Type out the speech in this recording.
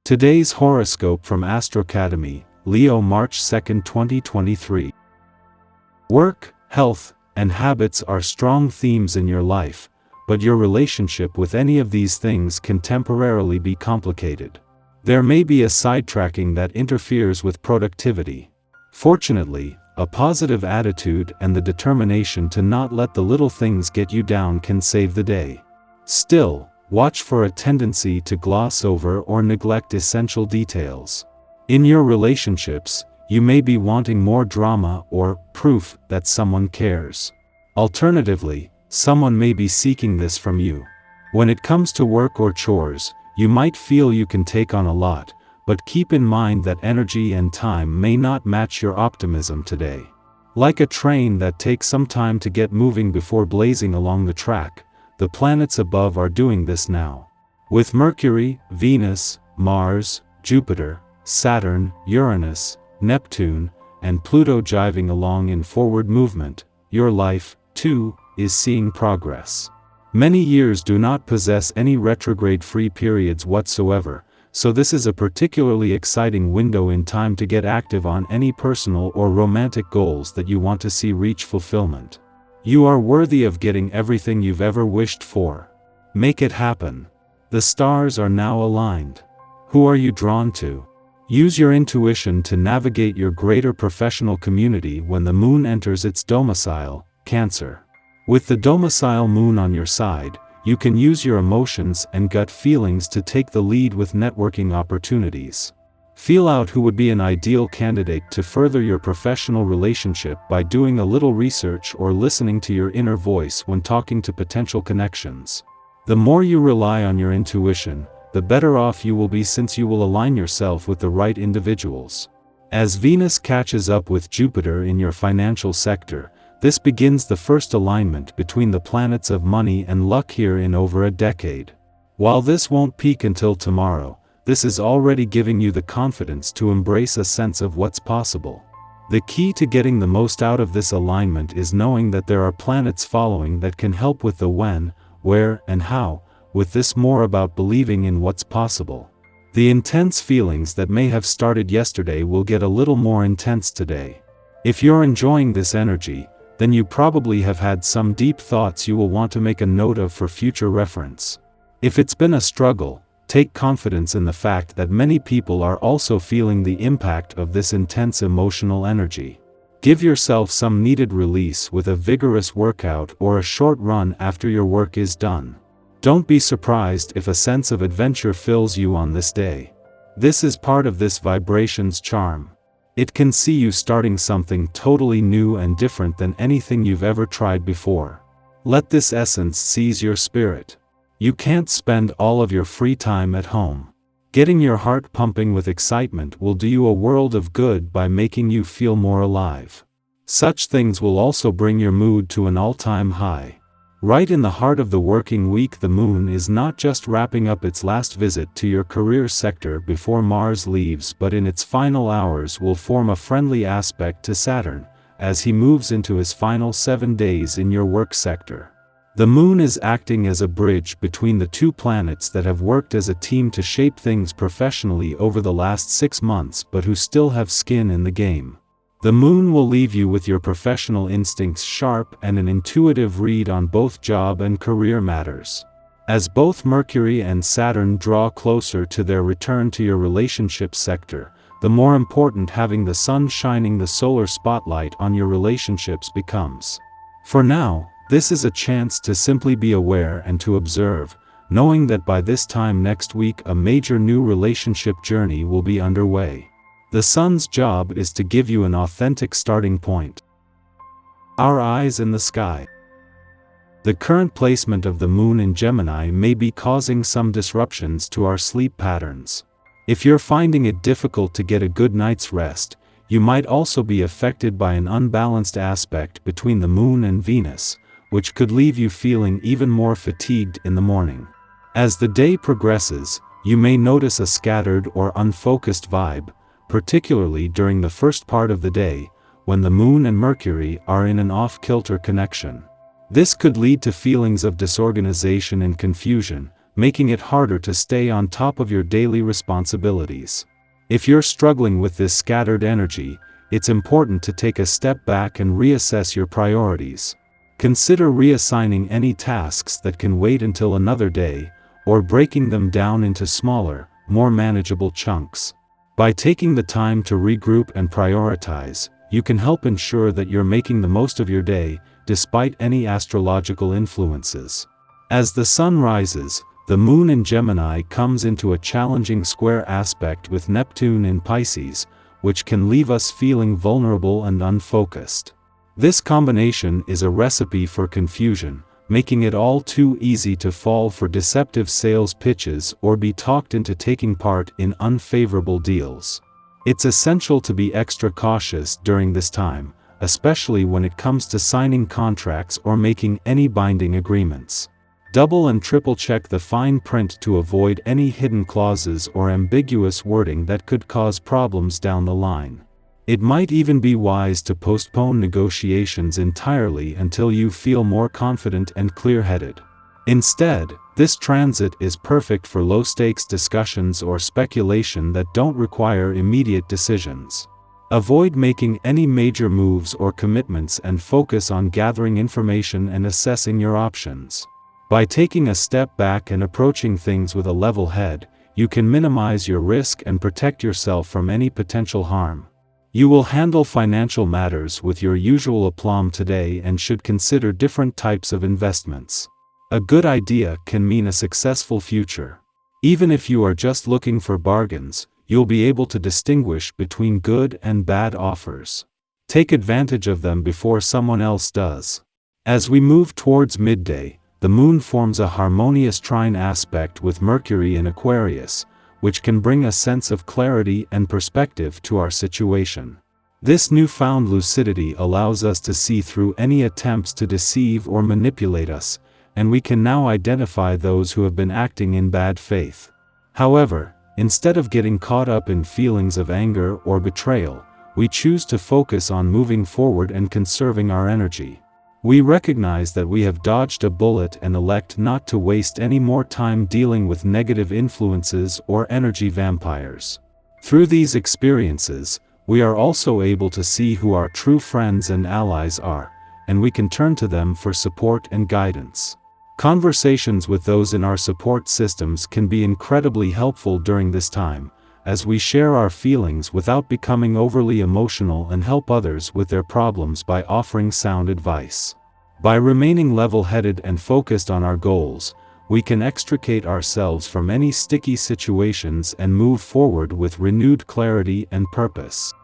Today's horoscope from Astrocademy, Leo March 2, 2023. Work, health, and habits are strong themes in your life, but your relationship with any of these things can temporarily be complicated. There may be a sidetracking that interferes with productivity. Fortunately, a positive attitude and the determination to not let the little things get you down can save the day. Still, watch for a tendency to gloss over or neglect essential details. In your relationships, you may be wanting more drama or proof that someone cares. Alternatively, someone may be seeking this from you. When it comes to work or chores, you might feel you can take on a lot, but keep in mind that energy and time may not match your optimism today. Like a train that takes some time to get moving before blazing along the track, the planets above are doing this now. With Mercury, Venus, Mars, Jupiter, Saturn, Uranus, Neptune, and Pluto jiving along in forward movement, your life, too, is seeing progress. Many years do not possess any retrograde-free periods whatsoever, so this is a particularly exciting window in time to get active on any personal or romantic goals that you want to see reach fulfillment. You are worthy of getting everything you've ever wished for. Make it happen. The stars are now aligned. Who are you drawn to? Use your intuition to navigate your greater professional community when the moon enters its domicile, Cancer. With the domicile moon on your side, you can use your emotions and gut feelings to take the lead with networking opportunities. Feel out who would be an ideal candidate to further your professional relationship by doing a little research or listening to your inner voice when talking to potential connections. The more you rely on your intuition, the better off you will be, since you will align yourself with the right individuals. As Venus catches up with Jupiter in your financial sector, this begins the first alignment between the planets of money and luck here in over a decade. While this won't peak until tomorrow, this is already giving you the confidence to embrace a sense of what's possible. The key to getting the most out of this alignment is knowing that there are planets following that can help with the when, where, and how, with this more about believing in what's possible. The intense feelings that may have started yesterday will get a little more intense today. If you're enjoying this energy, then you probably have had some deep thoughts you will want to make a note of for future reference. If it's been a struggle, take confidence in the fact that many people are also feeling the impact of this intense emotional energy. Give yourself some needed release with a vigorous workout or a short run after your work is done. Don't be surprised if a sense of adventure fills you on this day. This is part of this vibration's charm. It can see you starting something totally new and different than anything you've ever tried before. Let this essence seize your spirit. You can't spend all of your free time at home. Getting your heart pumping with excitement will do you a world of good by making you feel more alive. Such things will also bring your mood to an all-time high. Right in the heart of the working week, the moon is not just wrapping up its last visit to your career sector before Mars leaves, but in its final hours will form a friendly aspect to Saturn, as he moves into his final 7 days in your work sector. The moon is acting as a bridge between the two planets that have worked as a team to shape things professionally over the last 6 months but who still have skin in the game. The moon will leave you with your professional instincts sharp and an intuitive read on both job and career matters. As both Mercury and Saturn draw closer to their return to your relationship sector, the more important having the sun shining the solar spotlight on your relationships becomes. For now, this is a chance to simply be aware and to observe, knowing that by this time next week a major new relationship journey will be underway. The sun's job is to give you an authentic starting point. Our eyes in the sky. The current placement of the moon in Gemini may be causing some disruptions to our sleep patterns. If you're finding it difficult to get a good night's rest, you might also be affected by an unbalanced aspect between the moon and Venus, which could leave you feeling even more fatigued in the morning. As the day progresses, you may notice a scattered or unfocused vibe, particularly during the first part of the day, when the moon and Mercury are in an off-kilter connection. This could lead to feelings of disorganization and confusion, making it harder to stay on top of your daily responsibilities. If you're struggling with this scattered energy, it's important to take a step back and reassess your priorities. Consider reassigning any tasks that can wait until another day, or breaking them down into smaller, more manageable chunks. By taking the time to regroup and prioritize, you can help ensure that you're making the most of your day, despite any astrological influences. As the sun rises, the moon in Gemini comes into a challenging square aspect with Neptune in Pisces, which can leave us feeling vulnerable and unfocused. This combination is a recipe for confusion, making it all too easy to fall for deceptive sales pitches or be talked into taking part in unfavorable deals. It's essential to be extra cautious during this time, especially when it comes to signing contracts or making any binding agreements. Double and triple check the fine print to avoid any hidden clauses or ambiguous wording that could cause problems down the line. It might even be wise to postpone negotiations entirely until you feel more confident and clear-headed. Instead, this transit is perfect for low-stakes discussions or speculation that don't require immediate decisions. Avoid making any major moves or commitments and focus on gathering information and assessing your options. By taking a step back and approaching things with a level head, you can minimize your risk and protect yourself from any potential harm. You will handle financial matters with your usual aplomb today and should consider different types of investments. A good idea can mean a successful future. Even if you are just looking for bargains, you'll be able to distinguish between good and bad offers. Take advantage of them before someone else does. As we move towards midday, the moon forms a harmonious trine aspect with Mercury in Aquarius, which can bring a sense of clarity and perspective to our situation. This newfound lucidity allows us to see through any attempts to deceive or manipulate us, and we can now identify those who have been acting in bad faith. However, instead of getting caught up in feelings of anger or betrayal, we choose to focus on moving forward and conserving our energy. We recognize that we have dodged a bullet and elect not to waste any more time dealing with negative influences or energy vampires. Through these experiences, we are also able to see who our true friends and allies are, and we can turn to them for support and guidance. Conversations with those in our support systems can be incredibly helpful during this time, as we share our feelings without becoming overly emotional and help others with their problems by offering sound advice. By remaining level-headed and focused on our goals, we can extricate ourselves from any sticky situations and move forward with renewed clarity and purpose.